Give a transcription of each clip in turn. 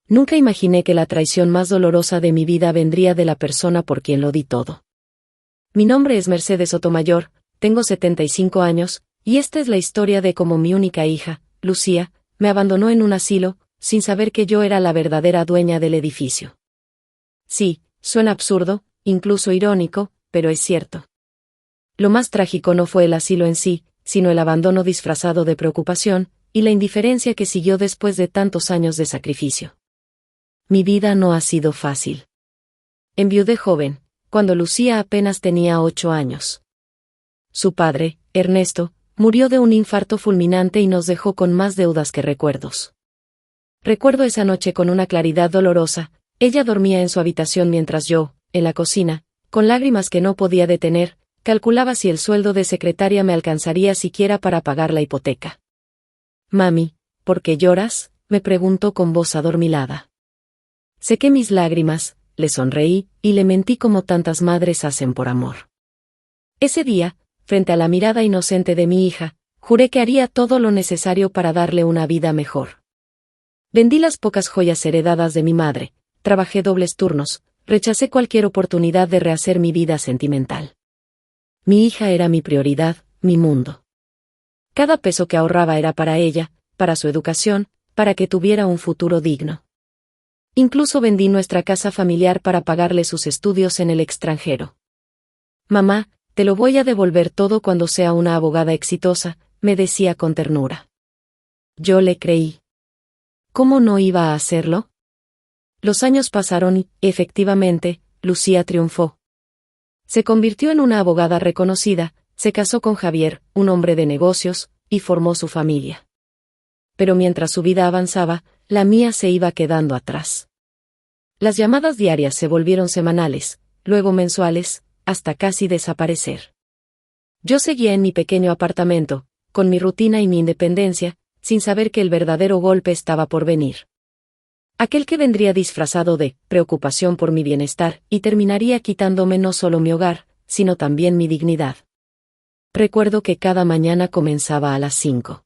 Nunca imaginé que la traición más dolorosa de mi vida vendría de la persona por quien lo di todo. Mi nombre es Mercedes Sotomayor, tengo 75 años, y esta es la historia de cómo mi única hija, Lucía, me abandonó en un asilo, sin saber que yo era la verdadera dueña del edificio. Sí, suena absurdo, incluso irónico, pero es cierto. Lo más trágico no fue el asilo en sí, sino el abandono disfrazado de preocupación, y la indiferencia que siguió después de tantos años de sacrificio. Mi vida no ha sido fácil. Enviudé joven, cuando Lucía apenas tenía 8 años. Su padre, Ernesto, murió de un infarto fulminante y nos dejó con más deudas que recuerdos. Recuerdo esa noche con una claridad dolorosa. Ella dormía en su habitación mientras yo, en la cocina, con lágrimas que no podía detener, calculaba si el sueldo de secretaria me alcanzaría siquiera para pagar la hipoteca. «Mami, ¿por qué lloras?», me preguntó con voz adormilada. Sequé mis lágrimas, le sonreí, y le mentí como tantas madres hacen por amor. Ese día, frente a la mirada inocente de mi hija, juré que haría todo lo necesario para darle una vida mejor. Vendí las pocas joyas heredadas de mi madre, trabajé dobles turnos, rechacé cualquier oportunidad de rehacer mi vida sentimental. Mi hija era mi prioridad, mi mundo. Cada peso que ahorraba era para ella, para su educación, para que tuviera un futuro digno. Incluso vendí nuestra casa familiar para pagarle sus estudios en el extranjero. «Mamá, te lo voy a devolver todo cuando sea una abogada exitosa», me decía con ternura. Yo le creí. ¿Cómo no iba a hacerlo? Los años pasaron y, efectivamente, Lucía triunfó. Se convirtió en una abogada reconocida, se casó con Javier, un hombre de negocios, y formó su familia. Pero mientras su vida avanzaba, la mía se iba quedando atrás. Las llamadas diarias se volvieron semanales, luego mensuales, hasta casi desaparecer. Yo seguía en mi pequeño apartamento, con mi rutina y mi independencia, sin saber que el verdadero golpe estaba por venir. Aquel que vendría disfrazado de preocupación por mi bienestar y terminaría quitándome no solo mi hogar, sino también mi dignidad. Recuerdo que cada mañana comenzaba a las 5.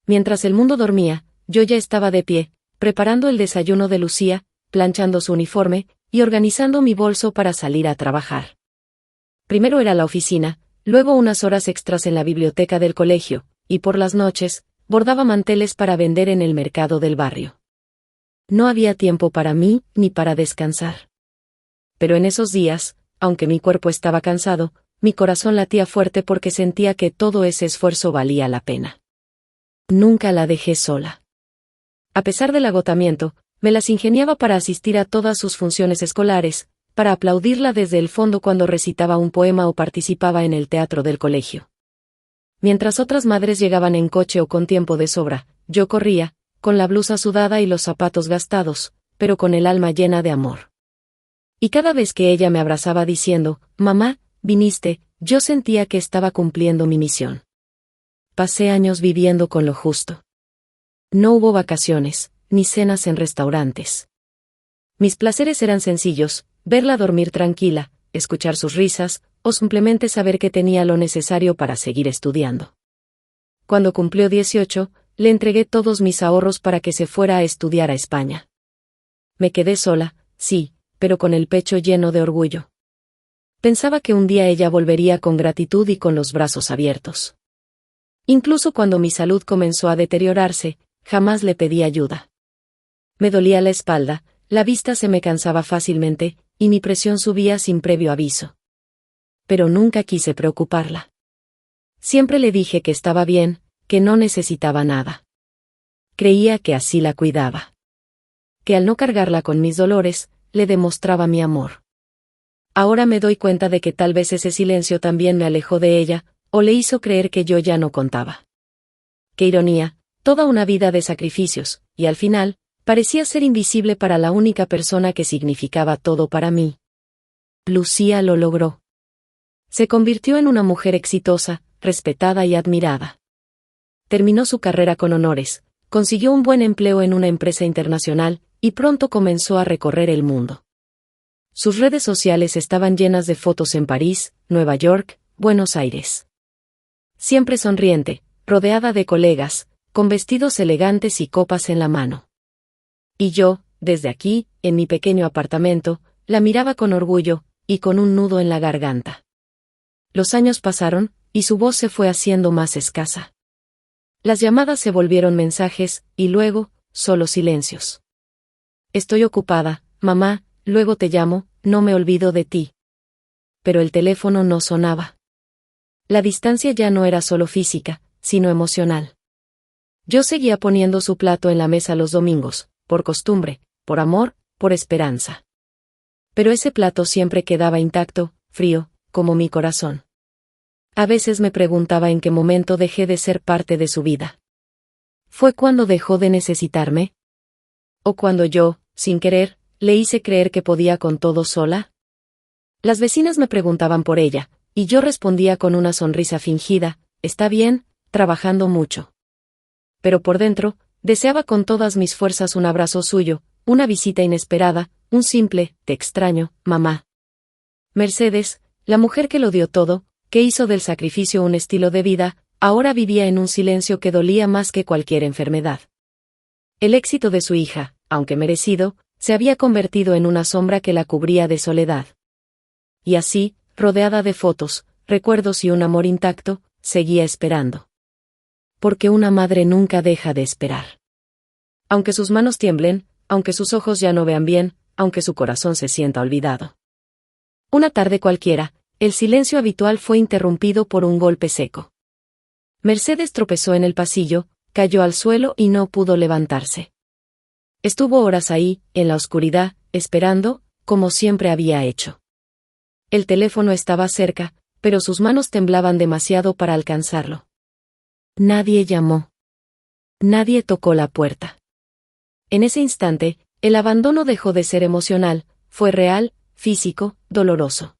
Mientras el mundo dormía, yo ya estaba de pie, preparando el desayuno de Lucía, planchando su uniforme, y organizando mi bolso para salir a trabajar. Primero era la oficina, luego unas horas extras en la biblioteca del colegio, y por las noches, bordaba manteles para vender en el mercado del barrio. No había tiempo para mí, ni para descansar. Pero en esos días, aunque mi cuerpo estaba cansado, mi corazón latía fuerte porque sentía que todo ese esfuerzo valía la pena. Nunca la dejé sola. A pesar del agotamiento, me las ingeniaba para asistir a todas sus funciones escolares, para aplaudirla desde el fondo cuando recitaba un poema o participaba en el teatro del colegio. Mientras otras madres llegaban en coche o con tiempo de sobra, yo corría, con la blusa sudada y los zapatos gastados, pero con el alma llena de amor. Y cada vez que ella me abrazaba diciendo, «Mamá, viniste», yo sentía que estaba cumpliendo mi misión. Pasé años viviendo con lo justo. No hubo vacaciones, ni cenas en restaurantes. Mis placeres eran sencillos: verla dormir tranquila, escuchar sus risas, o simplemente saber que tenía lo necesario para seguir estudiando. Cuando cumplió 18, le entregué todos mis ahorros para que se fuera a estudiar a España. Me quedé sola, sí, pero con el pecho lleno de orgullo. Pensaba que un día ella volvería con gratitud y con los brazos abiertos. Incluso cuando mi salud comenzó a deteriorarse, jamás le pedí ayuda. Me dolía la espalda, la vista se me cansaba fácilmente, y mi presión subía sin previo aviso. Pero nunca quise preocuparla. Siempre le dije que estaba bien, que no necesitaba nada. Creía que así la cuidaba. Que al no cargarla con mis dolores, le demostraba mi amor. Ahora me doy cuenta de que tal vez ese silencio también me alejó de ella, o le hizo creer que yo ya no contaba. Qué ironía, toda una vida de sacrificios, y al final, parecía ser invisible para la única persona que significaba todo para mí. Lucía lo logró. Se convirtió en una mujer exitosa, respetada y admirada. Terminó su carrera con honores, consiguió un buen empleo en una empresa internacional, y pronto comenzó a recorrer el mundo. Sus redes sociales estaban llenas de fotos en París, Nueva York, Buenos Aires. Siempre sonriente, rodeada de colegas, con vestidos elegantes y copas en la mano. Y yo, desde aquí, en mi pequeño apartamento, la miraba con orgullo, y con un nudo en la garganta. Los años pasaron, y su voz se fue haciendo más escasa. Las llamadas se volvieron mensajes, y luego, solo silencios. Estoy ocupada, mamá, luego te llamo, no me olvido de ti. Pero el teléfono no sonaba. La distancia ya no era solo física, sino emocional. Yo seguía poniendo su plato en la mesa los domingos, por costumbre, por amor, por esperanza. Pero ese plato siempre quedaba intacto, frío, como mi corazón. A veces me preguntaba en qué momento dejé de ser parte de su vida. ¿Fue cuando dejó de necesitarme? ¿O cuando yo, sin querer, le hice creer que podía con todo sola? Las vecinas me preguntaban por ella, y yo respondía con una sonrisa fingida, está bien, trabajando mucho. Pero por dentro, deseaba con todas mis fuerzas un abrazo suyo, una visita inesperada, un simple, te extraño, mamá. Mercedes, la mujer que lo dio todo, que hizo del sacrificio un estilo de vida, ahora vivía en un silencio que dolía más que cualquier enfermedad. El éxito de su hija, aunque merecido, se había convertido en una sombra que la cubría de soledad. Y así, rodeada de fotos, recuerdos y un amor intacto, seguía esperando. Porque una madre nunca deja de esperar. Aunque sus manos tiemblen, aunque sus ojos ya no vean bien, aunque su corazón se sienta olvidado. Una tarde cualquiera, el silencio habitual fue interrumpido por un golpe seco. Mercedes tropezó en el pasillo, cayó al suelo y no pudo levantarse. Estuvo horas ahí, en la oscuridad, esperando, como siempre había hecho. El teléfono estaba cerca, pero sus manos temblaban demasiado para alcanzarlo. Nadie llamó. Nadie tocó la puerta. En ese instante, el abandono dejó de ser emocional, fue real, físico, doloroso.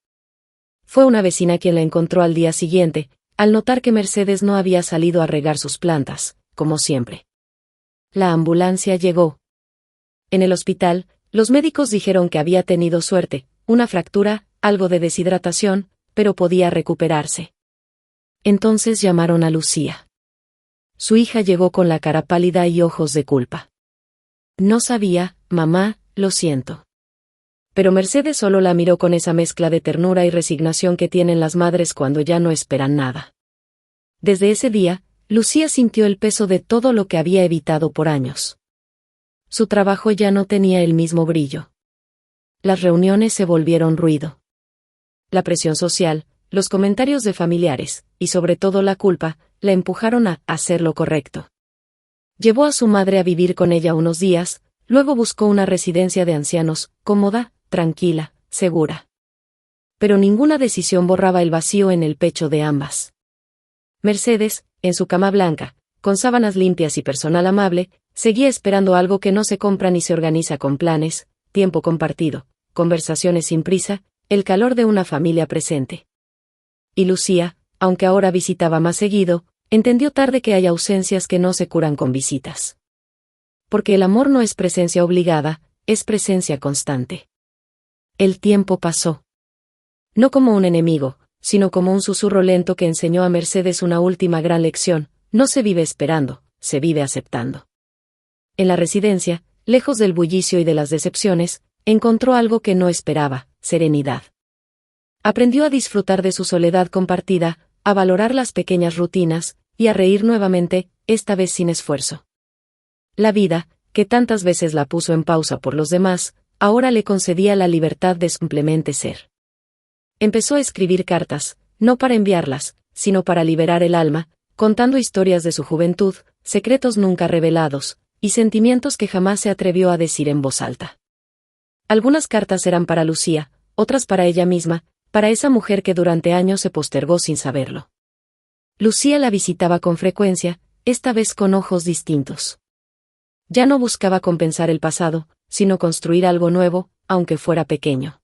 Fue una vecina quien la encontró al día siguiente, al notar que Mercedes no había salido a regar sus plantas, como siempre. La ambulancia llegó. En el hospital, los médicos dijeron que había tenido suerte, una fractura, algo de deshidratación, pero podía recuperarse. Entonces llamaron a Lucía. Su hija llegó con la cara pálida y ojos de culpa. No sabía, mamá, lo siento. Pero Mercedes solo la miró con esa mezcla de ternura y resignación que tienen las madres cuando ya no esperan nada. Desde ese día, Lucía sintió el peso de todo lo que había evitado por años. Su trabajo ya no tenía el mismo brillo. Las reuniones se volvieron ruido. La presión social, los comentarios de familiares, y sobre todo la culpa, la empujaron a hacer lo correcto. Llevó a su madre a vivir con ella unos días, luego buscó una residencia de ancianos, cómoda, tranquila, segura. Pero ninguna decisión borraba el vacío en el pecho de ambas. Mercedes, en su cama blanca, con sábanas limpias y personal amable, seguía esperando algo que no se compra ni se organiza con planes, tiempo compartido, conversaciones sin prisa, el calor de una familia presente. Y Lucía, aunque ahora visitaba más seguido, entendió tarde que hay ausencias que no se curan con visitas. Porque el amor no es presencia obligada, es presencia constante. El tiempo pasó. No como un enemigo, sino como un susurro lento que enseñó a Mercedes una última gran lección: no se vive esperando, se vive aceptando. En la residencia, lejos del bullicio y de las decepciones, encontró algo que no esperaba: serenidad. Aprendió a disfrutar de su soledad compartida, a valorar las pequeñas rutinas, y a reír nuevamente, esta vez sin esfuerzo. La vida, que tantas veces la puso en pausa por los demás, ahora le concedía la libertad de simplemente ser. Empezó a escribir cartas, no para enviarlas, sino para liberar el alma, contando historias de su juventud, secretos nunca revelados, y sentimientos que jamás se atrevió a decir en voz alta. Algunas cartas eran para Lucía, otras para ella misma, para esa mujer que durante años se postergó sin saberlo. Lucía la visitaba con frecuencia, esta vez con ojos distintos. Ya no buscaba compensar el pasado, sino construir algo nuevo, aunque fuera pequeño.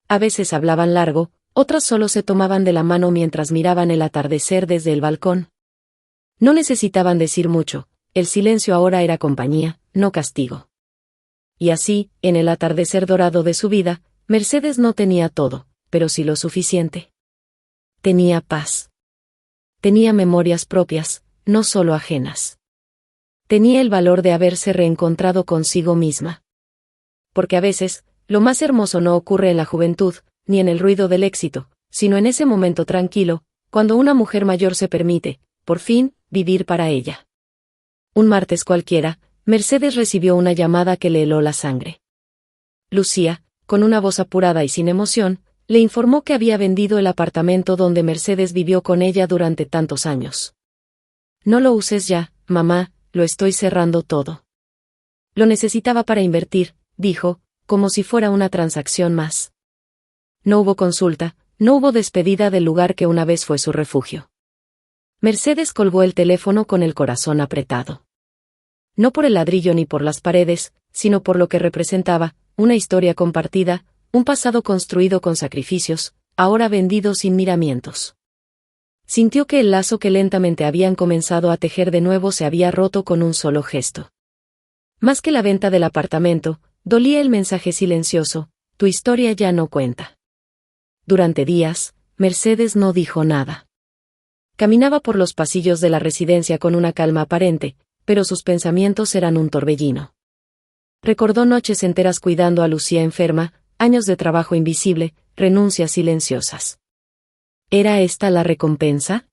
A veces hablaban largo, otras solo se tomaban de la mano mientras miraban el atardecer desde el balcón. No necesitaban decir mucho, el silencio ahora era compañía, no castigo. Y así, en el atardecer dorado de su vida, Mercedes no tenía todo, pero sí lo suficiente. Tenía paz. Tenía memorias propias, no solo ajenas. Tenía el valor de haberse reencontrado consigo misma. porque a veces, lo más hermoso no ocurre en la juventud, ni en el ruido del éxito, sino en ese momento tranquilo, cuando una mujer mayor se permite, por fin, vivir para ella. Un martes cualquiera, Mercedes recibió una llamada que le heló la sangre. Lucía, con una voz apurada y sin emoción, le informó que había vendido el apartamento donde Mercedes vivió con ella durante tantos años. No lo uses ya, mamá, lo estoy cerrando todo. Lo necesitaba para invertir, dijo, como si fuera una transacción más. No hubo consulta, no hubo despedida del lugar que una vez fue su refugio. Mercedes colgó el teléfono con el corazón apretado. No por el ladrillo ni por las paredes, sino por lo que representaba, una historia compartida, un pasado construido con sacrificios, ahora vendido sin miramientos. Sintió que el lazo que lentamente habían comenzado a tejer de nuevo se había roto con un solo gesto. Más que la venta del apartamento, dolía el mensaje silencioso: tu historia ya no cuenta. Durante días, Mercedes no dijo nada. Caminaba por los pasillos de la residencia con una calma aparente, pero sus pensamientos eran un torbellino. Recordó noches enteras cuidando a Lucía enferma, años de trabajo invisible, renuncias silenciosas. ¿Era esta la recompensa?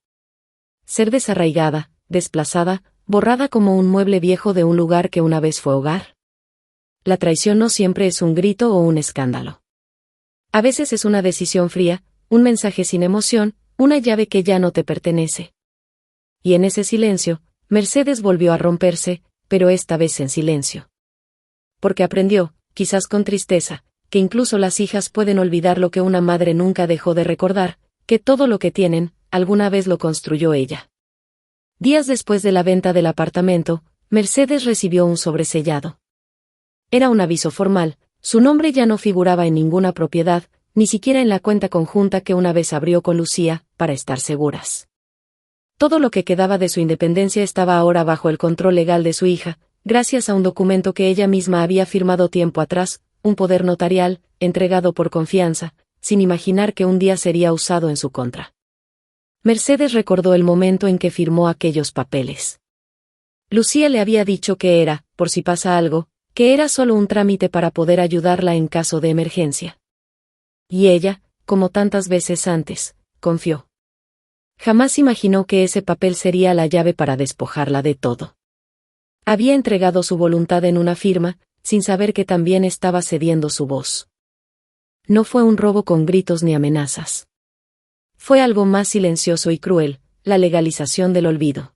Ser desarraigada, desplazada, borrada como un mueble viejo de un lugar que una vez fue hogar. La traición no siempre es un grito o un escándalo. A veces es una decisión fría, un mensaje sin emoción, una llave que ya no te pertenece. Y en ese silencio, Mercedes volvió a romperse, pero esta vez en silencio. Porque aprendió, quizás con tristeza, que incluso las hijas pueden olvidar lo que una madre nunca dejó de recordar, que todo lo que tienen, alguna vez lo construyó ella. Días después de la venta del apartamento, Mercedes recibió un sobresellado. Era un aviso formal, su nombre ya no figuraba en ninguna propiedad, ni siquiera en la cuenta conjunta que una vez abrió con Lucía, para estar seguras. Todo lo que quedaba de su independencia estaba ahora bajo el control legal de su hija, gracias a un documento que ella misma había firmado tiempo atrás, un poder notarial, entregado por confianza, sin imaginar que un día sería usado en su contra. Mercedes recordó el momento en que firmó aquellos papeles. Lucía le había dicho que era, por si pasa algo, que era solo un trámite para poder ayudarla en caso de emergencia. Y ella, como tantas veces antes, confió. Jamás imaginó que ese papel sería la llave para despojarla de todo. Había entregado su voluntad en una firma, sin saber que también estaba cediendo su voz. No fue un robo con gritos ni amenazas. Fue algo más silencioso y cruel, la legalización del olvido.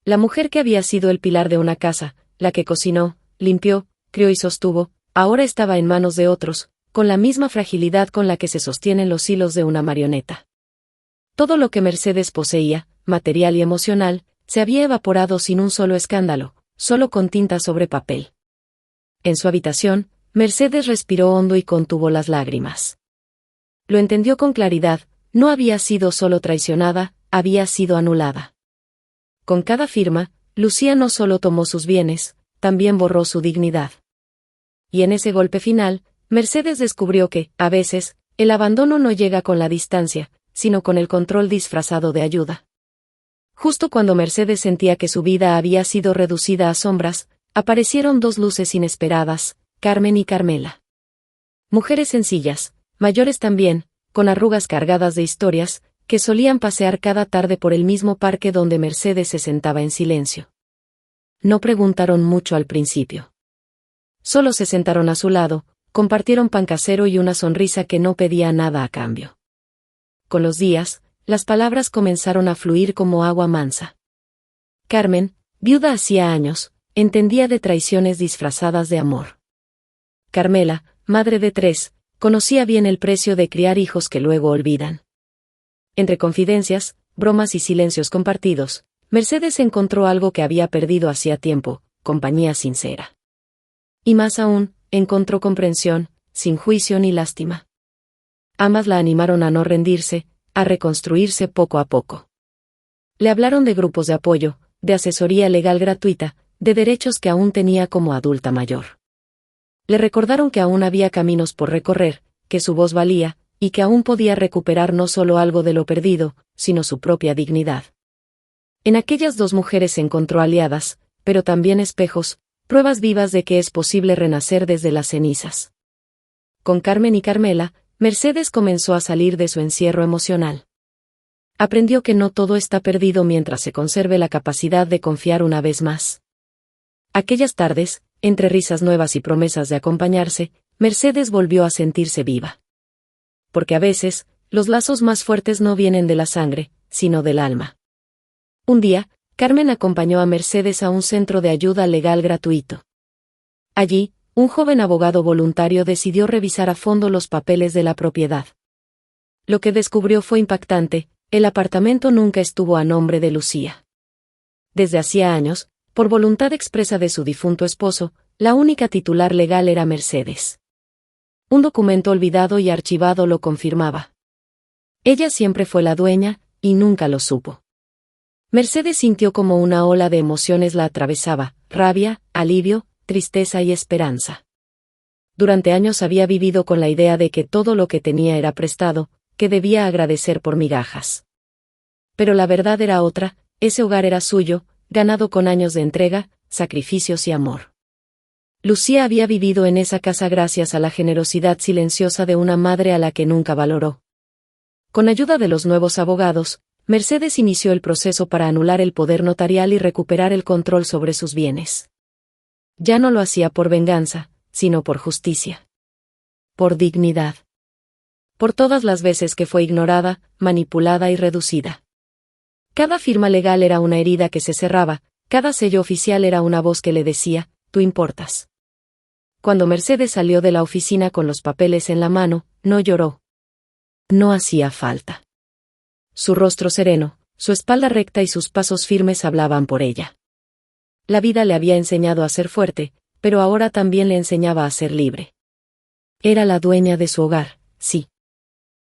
La mujer que había sido el pilar de una casa, la que cocinó, limpió, crió y sostuvo, ahora estaba en manos de otros, con la misma fragilidad con la que se sostienen los hilos de una marioneta. Todo lo que Mercedes poseía, material y emocional, se había evaporado sin un solo escándalo, solo con tinta sobre papel. En su habitación, Mercedes respiró hondo y contuvo las lágrimas. Lo entendió con claridad, no había sido solo traicionada, había sido anulada. Con cada firma, Lucía no solo tomó sus bienes, también borró su dignidad. Y en ese golpe final, Mercedes descubrió que, a veces, el abandono no llega con la distancia, sino con el control disfrazado de ayuda. Justo cuando Mercedes sentía que su vida había sido reducida a sombras, aparecieron dos luces inesperadas, Carmen y Carmela. Mujeres sencillas, mayores también, con arrugas cargadas de historias, que solían pasear cada tarde por el mismo parque donde Mercedes se sentaba en silencio. No preguntaron mucho al principio. Solo se sentaron a su lado, compartieron pan casero y una sonrisa que no pedía nada a cambio. Con los días, las palabras comenzaron a fluir como agua mansa. Carmen, viuda hacía años, entendía de traiciones disfrazadas de amor. Carmela, madre de 3, conocía bien el precio de criar hijos que luego olvidan. Entre confidencias, bromas y silencios compartidos, Mercedes encontró algo que había perdido hacía tiempo: compañía sincera. Y más aún, encontró comprensión, sin juicio ni lástima. Ambas la animaron a no rendirse, a reconstruirse poco a poco. Le hablaron de grupos de apoyo, de asesoría legal gratuita, de derechos que aún tenía como adulta mayor. Le recordaron que aún había caminos por recorrer, que su voz valía, y que aún podía recuperar no solo algo de lo perdido, sino su propia dignidad. En aquellas dos mujeres se encontró aliadas, pero también espejos, pruebas vivas de que es posible renacer desde las cenizas. Con Carmen y Carmela, Mercedes comenzó a salir de su encierro emocional. Aprendió que no todo está perdido mientras se conserve la capacidad de confiar una vez más. Aquellas tardes, entre risas nuevas y promesas de acompañarse, Mercedes volvió a sentirse viva. Porque a veces, los lazos más fuertes no vienen de la sangre, sino del alma. Un día, Carmen acompañó a Mercedes a un centro de ayuda legal gratuito. Allí, un joven abogado voluntario decidió revisar a fondo los papeles de la propiedad. Lo que descubrió fue impactante: el apartamento nunca estuvo a nombre de Lucía. Desde hacía años, por voluntad expresa de su difunto esposo, la única titular legal era Mercedes. Un documento olvidado y archivado lo confirmaba. Ella siempre fue la dueña, y nunca lo supo. Mercedes sintió como una ola de emociones la atravesaba: rabia, alivio, tristeza y esperanza. Durante años había vivido con la idea de que todo lo que tenía era prestado, que debía agradecer por migajas. Pero la verdad era otra: ese hogar era suyo, ganado con años de entrega, sacrificios y amor. Lucía había vivido en esa casa gracias a la generosidad silenciosa de una madre a la que nunca valoró. Con ayuda de los nuevos abogados, Mercedes inició el proceso para anular el poder notarial y recuperar el control sobre sus bienes. Ya no lo hacía por venganza, sino por justicia. Por dignidad. Por todas las veces que fue ignorada, manipulada y reducida. Cada firma legal era una herida que se cerraba, cada sello oficial era una voz que le decía: tú importas. Cuando Mercedes salió de la oficina con los papeles en la mano, no lloró. No hacía falta. Su rostro sereno, su espalda recta y sus pasos firmes hablaban por ella. La vida le había enseñado a ser fuerte, pero ahora también le enseñaba a ser libre. Era la dueña de su hogar, sí.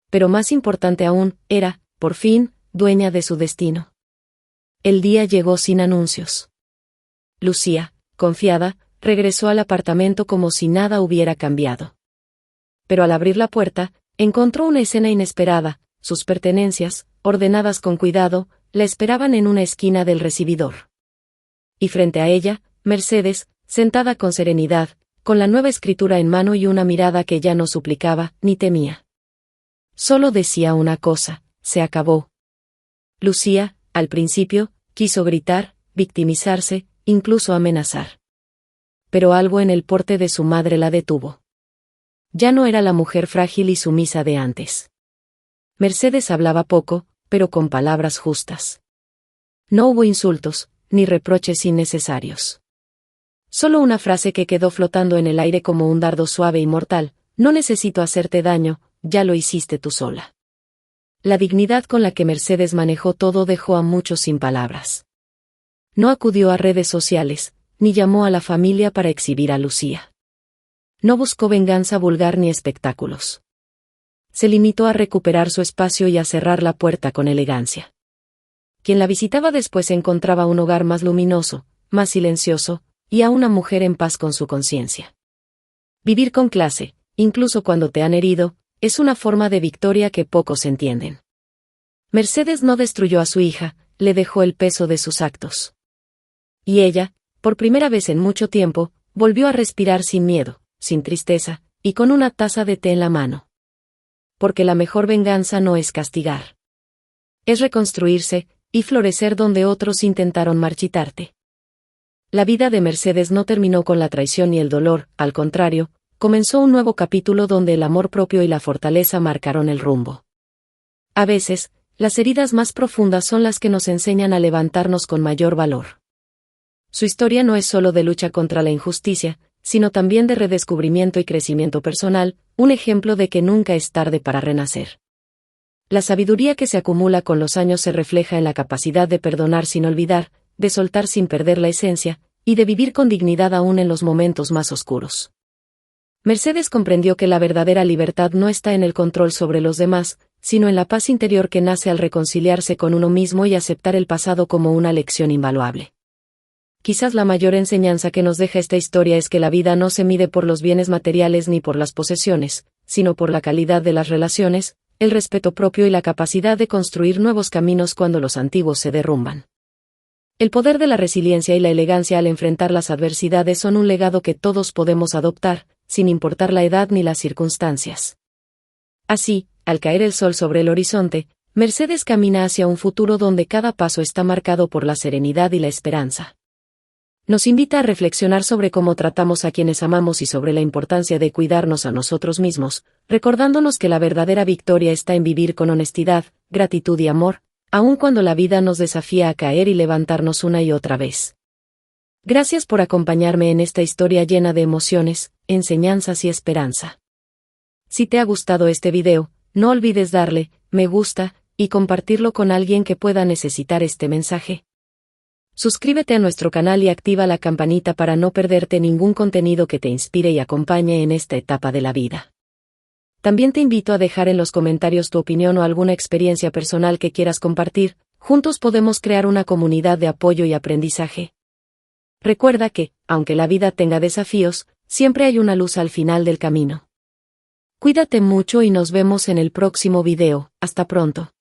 Pero más importante aún, era, por fin, dueña de su destino. El día llegó sin anuncios. Lucía, confiada, regresó al apartamento como si nada hubiera cambiado. Pero al abrir la puerta, encontró una escena inesperada: sus pertenencias, ordenadas con cuidado, la esperaban en una esquina del recibidor. Y frente a ella, Mercedes, sentada con serenidad, con la nueva escritura en mano y una mirada que ya no suplicaba, ni temía. Solo decía una cosa: se acabó. Lucía, al principio, quiso gritar, victimizarse, incluso amenazar. Pero algo en el porte de su madre la detuvo. Ya no era la mujer frágil y sumisa de antes. Mercedes hablaba poco, pero con palabras justas. No hubo insultos, ni reproches innecesarios. Solo una frase que quedó flotando en el aire como un dardo suave y mortal: no necesito hacerte daño, ya lo hiciste tú sola. La dignidad con la que Mercedes manejó todo dejó a muchos sin palabras. No acudió a redes sociales, ni llamó a la familia para exhibir a Lucía. No buscó venganza vulgar ni espectáculos. Se limitó a recuperar su espacio y a cerrar la puerta con elegancia. Quien la visitaba después encontraba un hogar más luminoso, más silencioso, y a una mujer en paz con su conciencia. Vivir con clase, incluso cuando te han herido, es una forma de victoria que pocos entienden. Mercedes no destruyó a su hija, le dejó el peso de sus actos. Y ella, por primera vez en mucho tiempo, volvió a respirar sin miedo, sin tristeza, y con una taza de té en la mano. Porque la mejor venganza no es castigar. Es reconstruirse, y florecer donde otros intentaron marchitarte. La vida de Mercedes no terminó con la traición y el dolor, al contrario, comenzó un nuevo capítulo donde el amor propio y la fortaleza marcaron el rumbo. A veces, las heridas más profundas son las que nos enseñan a levantarnos con mayor valor. Su historia no es solo de lucha contra la injusticia, sino también de redescubrimiento y crecimiento personal, un ejemplo de que nunca es tarde para renacer. La sabiduría que se acumula con los años se refleja en la capacidad de perdonar sin olvidar, de soltar sin perder la esencia, y de vivir con dignidad aún en los momentos más oscuros. Mercedes comprendió que la verdadera libertad no está en el control sobre los demás, sino en la paz interior que nace al reconciliarse con uno mismo y aceptar el pasado como una lección invaluable. Quizás la mayor enseñanza que nos deja esta historia es que la vida no se mide por los bienes materiales ni por las posesiones, sino por la calidad de las relaciones, el respeto propio y la capacidad de construir nuevos caminos cuando los antiguos se derrumban. El poder de la resiliencia y la elegancia al enfrentar las adversidades son un legado que todos podemos adoptar, sin importar la edad ni las circunstancias. Así, al caer el sol sobre el horizonte, Mercedes camina hacia un futuro donde cada paso está marcado por la serenidad y la esperanza. Nos invita a reflexionar sobre cómo tratamos a quienes amamos y sobre la importancia de cuidarnos a nosotros mismos, recordándonos que la verdadera victoria está en vivir con honestidad, gratitud y amor, aun cuando la vida nos desafía a caer y levantarnos una y otra vez. Gracias por acompañarme en esta historia llena de emociones, enseñanzas y esperanza. Si te ha gustado este video, no olvides darle me gusta y compartirlo con alguien que pueda necesitar este mensaje. Suscríbete a nuestro canal y activa la campanita para no perderte ningún contenido que te inspire y acompañe en esta etapa de la vida. También te invito a dejar en los comentarios tu opinión o alguna experiencia personal que quieras compartir. Juntos podemos crear una comunidad de apoyo y aprendizaje. Recuerda que, aunque la vida tenga desafíos, siempre hay una luz al final del camino. Cuídate mucho y nos vemos en el próximo video. Hasta pronto.